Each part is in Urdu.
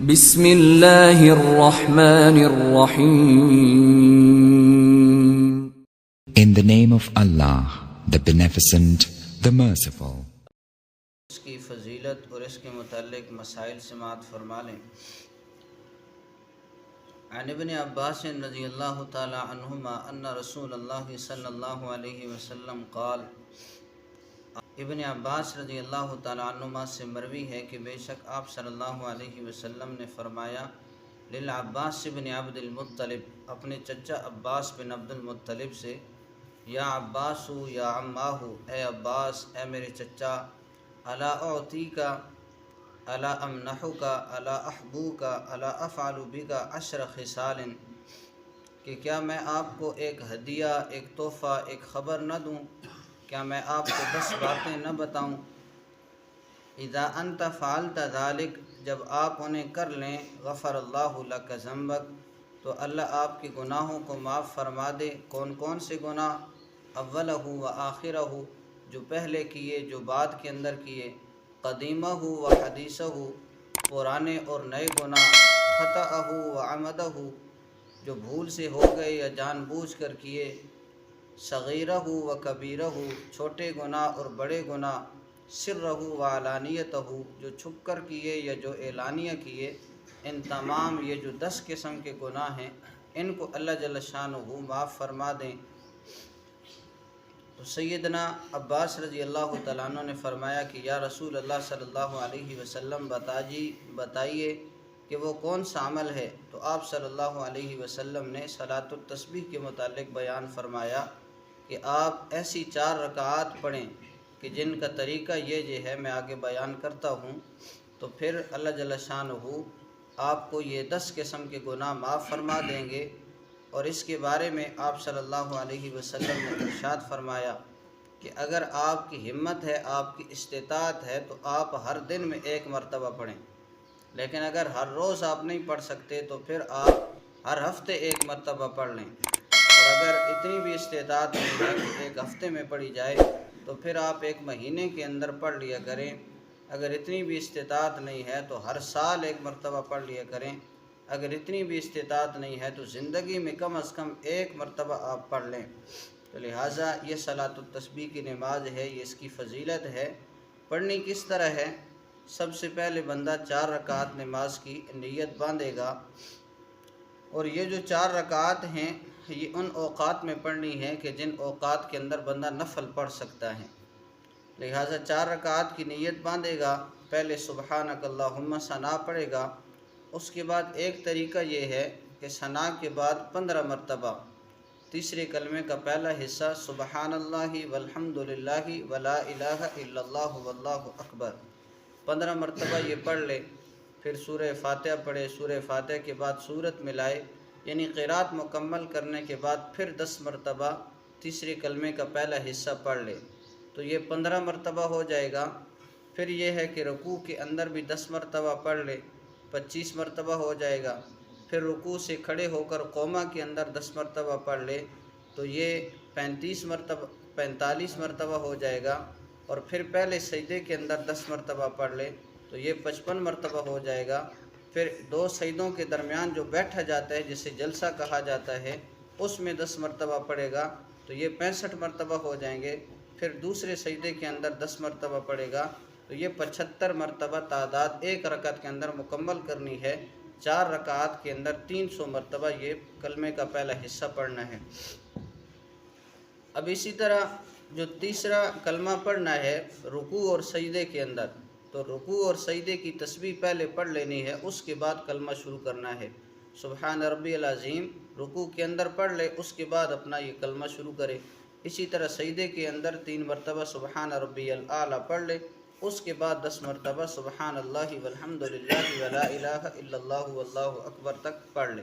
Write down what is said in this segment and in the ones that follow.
بسم اللہ الرحمن الرحیم. In the name of Allah, the Beneficent, the Merciful. اس کی فضیلت اور اس کے متعلق مسائل سماعت فرما لیں. عن ابن عباس رضی اللہ تعالی عنہما ان رسول اللہ صلی اللہ علیہ وسلم قال. ابن عباس رضی اللہ تعالی عنہما سے مروی ہے کہ بے شک آپ صلی اللہ علیہ وسلم نے فرمایا للعباس بن عبد المطلب، اپنے چچا عباس بن عبد المطلب سے، یا عباس یا عماہ، اے عباس اے میرے چچا، الا اعطیک الا امنحک الا احبوک الا افعل بک 10 خصال، کہ کیا میں آپ کو ایک ہدیہ، ایک تحفہ، ایک خبر نہ دوں؟ کیا میں آپ کو 10 باتیں نہ بتاؤں؟ اذا انت فعلت ذلک، جب آپ انہیں کر لیں، غفر اللہ لک ذنبک، تو اللہ آپ کے گناہوں کو معاف فرما دے. کون کون سے گناہ؟ اولہ و آخرہ، جو پہلے کیے جو بعد کے اندر کیے، قدیمہ و حدیثہ، پرانے اور نئے گناہ، خطأہ و عمدہ، جو بھول سے ہو گئے یا جان بوجھ کر کیے، صغیرہ و کبیرہ، چھوٹے گناہ اور بڑے گناہ، سرہ و علانیتہ، جو چھپ کر کیے یا جو اعلانیہ کیے. ان تمام یہ جو 10 قسم کے گناہ ہیں، ان کو اللہ جل شانہ معاف فرما دیں. تو سیدنا عباس رضی اللہ تعالیٰ عنہ نے فرمایا کہ یا رسول اللہ صلی اللہ علیہ وسلم بتائیے کہ وہ کون سا عمل ہے؟ تو آپ صلی اللہ علیہ وسلم نے صلاۃ التسبیح کے متعلق بیان فرمایا کہ آپ ایسی 4 رکعات پڑھیں کہ جن کا طریقہ یہ ہے میں آگے بیان کرتا ہوں. تو پھر اللہ جل شانہ آپ کو یہ 10 قسم کے گناہ معاف فرما دیں گے. اور اس کے بارے میں آپ صلی اللہ علیہ وسلم نے ارشاد فرمایا کہ اگر آپ کی ہمت ہے، آپ کی استطاعت ہے، تو آپ ہر دن میں 1 مرتبہ پڑھیں. لیکن اگر ہر روز آپ نہیں پڑھ سکتے تو پھر آپ ہر ہفتے 1 مرتبہ پڑھ لیں. اور اگر اتنی بھی استطاعت نہیں ہے کہ 1 ہفتے میں پڑھی جائے تو پھر آپ 1 مہینے کے اندر پڑھ لیا کریں. اگر اتنی بھی استطاعت نہیں ہے تو ہر سال 1 مرتبہ پڑھ لیا کریں. اگر اتنی بھی استطاعت نہیں ہے تو زندگی میں کم از کم 1 مرتبہ آپ پڑھ لیں. تو لہٰذا یہ صلاۃ التسبیح کی نماز ہے، یہ اس کی فضیلت ہے. پڑھنی کس طرح ہے؟ سب سے پہلے بندہ 4 رکعت نماز کی نیت باندھے گا. اور یہ جو 4 رکعت ہیں یہ ان اوقات میں پڑھنی ہے کہ جن اوقات کے اندر بندہ نفل پڑھ سکتا ہے. لہٰذا 4 رکعت کی نیت باندھے گا. پہلے سبحانک اللہم ثنا پڑھے گا. اس کے بعد ایک طریقہ یہ ہے کہ ثنا کے بعد 15 مرتبہ تیسرے کلمے کا پہلا حصہ سبحان اللہ والحمد للہ ولا الہ الا اللہ واللہ اکبر 15 مرتبہ یہ پڑھ لے. پھر سورہ فاتحہ پڑھے. سورہ فاتحہ کے بعد سورت ملائے، یعنی قرات مکمل کرنے کے بعد پھر 10 مرتبہ تیسرے کلمے کا پہلا حصہ پڑھ لے. تو یہ 15 مرتبہ ہو جائے گا. پھر یہ ہے کہ رکوع کے اندر بھی 10 مرتبہ پڑھ لے، 25 مرتبہ ہو جائے گا. پھر رکوع سے کھڑے ہو کر قومہ کے اندر 10 مرتبہ پڑھ لے تو یہ 45 مرتبہ ہو جائے گا. اور پھر پہلے سجدے کے اندر 10 مرتبہ پڑھ لے تو یہ 55 مرتبہ ہو جائے گا. پھر 2 سجدوں کے درمیان جو بیٹھا جاتا ہے جسے جلسہ کہا جاتا ہے اس میں 10 مرتبہ پڑھے گا تو یہ 65 مرتبہ ہو جائیں گے. پھر دوسرے سجدے کے اندر 10 مرتبہ پڑھے گا تو یہ 75 مرتبہ تعداد 1 رکعت کے اندر مکمل کرنی ہے. 4 رکعات کے اندر 300 مرتبہ یہ کلمے کا پہلا حصہ پڑھنا ہے. اب اسی طرح جو تیسرا کلمہ پڑھنا ہے رکوع اور سجدے کے اندر، تو رکوع اور سجدے کی تسبیح پہلے پڑھ لینی ہے، اس کے بعد کلمہ شروع کرنا ہے. سبحان ربی العظیم رکوع کے اندر پڑھ لے، اس کے بعد اپنا یہ کلمہ شروع کرے. اسی طرح سجدے کے اندر 3 مرتبہ سبحان ربی الاعلیٰ پڑھ لے، اس کے بعد 10 مرتبہ سبحان اللہ والحمد للہ ولا الہ الا اللہ واللہ اکبر تک پڑھ لے.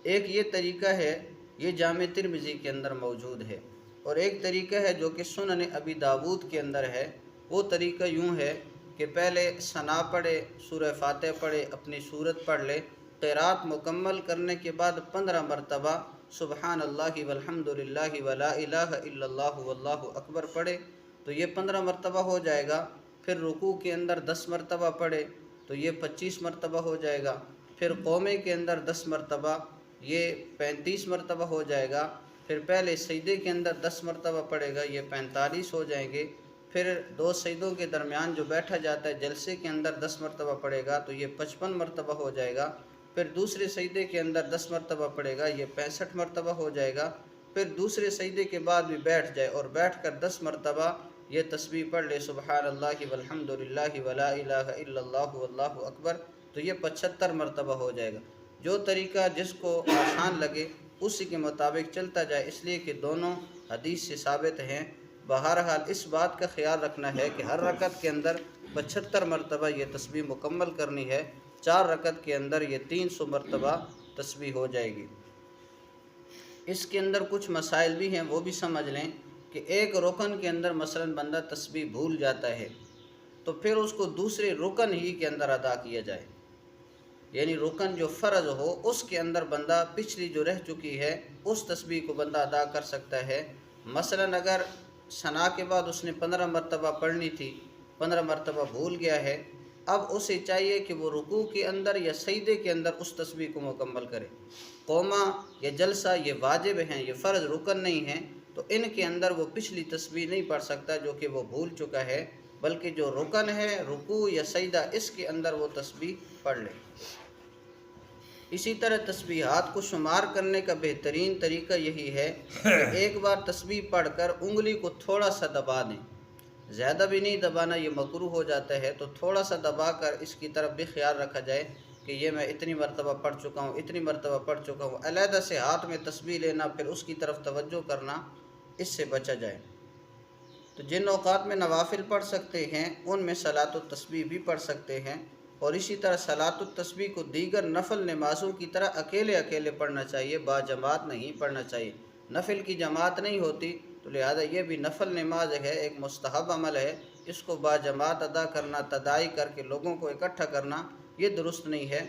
ایک یہ طریقہ ہے، یہ جامع ترمذی کے اندر موجود ہے. اور ایک طریقہ ہے جو کہ سنن ابی داود کے اندر ہے. وہ طریقہ یوں ہے کہ پہلے ثنا پڑھے، سورہ فاتحہ پڑھے، اپنی سورت پڑھ لے، قرات مکمل کرنے کے بعد 15 مرتبہ سبحان اللہ والحمد للہ ولا الہ الا اللہ واللہ اکبر پڑھے تو یہ 15 مرتبہ ہو جائے گا. پھر رکوع کے اندر 10 مرتبہ پڑھے تو یہ 25 مرتبہ ہو جائے گا۔ پھر قومے کے اندر 10 مرتبہ، یہ 35 مرتبہ ہو جائے گا۔ پھر پہلے سجدے کے اندر 10 مرتبہ پڑے گا، یہ 45 ہو جائیں گے۔ پھر دو سجدوں کے درمیان جو بیٹھا جاتا ہے جلسے کے اندر 10 مرتبہ پڑے گا تو یہ 55 مرتبہ ہو جائے گا۔ پھر دوسرے سجدے کے اندر 10 مرتبہ پڑے گا، یہ 65 مرتبہ ہو جائے گا۔ پھر دوسرے سجدے کے بعد بھی بیٹھ جائے اور بیٹھ کر 10 مرتبہ یہ تسبیح پڑھ لے، سبحان اللہ والحمد للہ ولا الہ الا اللہ واللہ اکبر، تو یہ 75 مرتبہ ہو جائے گا۔ جو طریقہ جس کو آسان لگے اسی کے مطابق چلتا جائے، اس لیے کہ دونوں حدیث سے ثابت ہیں۔ بہرحال اس بات کا خیال رکھنا ہے کہ ہر رکعت کے اندر 75 مرتبہ یہ تسبیح مکمل کرنی ہے، 4 رکعت کے اندر یہ 300 مرتبہ تسبیح ہو جائے گی۔ اس کے اندر کچھ مسائل بھی ہیں، وہ بھی سمجھ لیں کہ ایک رکن کے اندر مثلا بندہ تسبیح بھول جاتا ہے تو پھر اس کو دوسرے رکن ہی کے اندر ادا کیا جائے، یعنی رکن جو فرض ہو اس کے اندر بندہ پچھلی جو رہ چکی ہے اس تسبیح کو بندہ ادا کر سکتا ہے۔ مثلا اگر ثنا کے بعد اس نے 15 مرتبہ پڑھنی تھی، 15 مرتبہ بھول گیا ہے، اب اسے چاہیے کہ وہ رکوع کے اندر یا سجدے کے اندر اس تسبیح کو مکمل کرے۔ قومہ یا جلسہ یہ واجب ہیں، یہ فرض رکن نہیں ہیں، تو ان کے اندر وہ پچھلی تسبیح نہیں پڑھ سکتا جو کہ وہ بھول چکا ہے، بلکہ جو رکن ہے رکوع یا سجدہ اس کے اندر وہ تسبیح پڑھ لے۔ اسی طرح تسبیحات کو شمار کرنے کا بہترین طریقہ یہی ہے کہ ایک بار تسبیح پڑھ کر انگلی کو تھوڑا سا دبا دیں، زیادہ بھی نہیں دبانا، یہ مکروہ ہو جاتا ہے، تو تھوڑا سا دبا کر اس کی طرف بھی خیال رکھا جائے کہ یہ میں اتنی مرتبہ پڑھ چکا ہوں، اتنی مرتبہ پڑھ چکا ہوں۔ علیحدہ سے ہاتھ میں تسبیح لینا پھر اس کی طرف توجہ کرنا، اس سے بچا جائے۔ تو جن اوقات میں نوافل پڑھ سکتے ہیں ان میں صلاۃ التسبیح بھی پڑھ سکتے ہیں، اور اسی طرح صلاۃ التسبیح کو دیگر نفل نمازوں کی طرح اکیلے اکیلے پڑھنا چاہیے، با جماعت نہیں پڑھنا چاہیے۔ نفل کی جماعت نہیں ہوتی تو لہذا یہ بھی نفل نماز ہے، ایک مستحب عمل ہے، اس کو با جماعت ادا کرنا، تداعی کر کے لوگوں کو اکٹھا کرنا، یہ درست نہیں ہے۔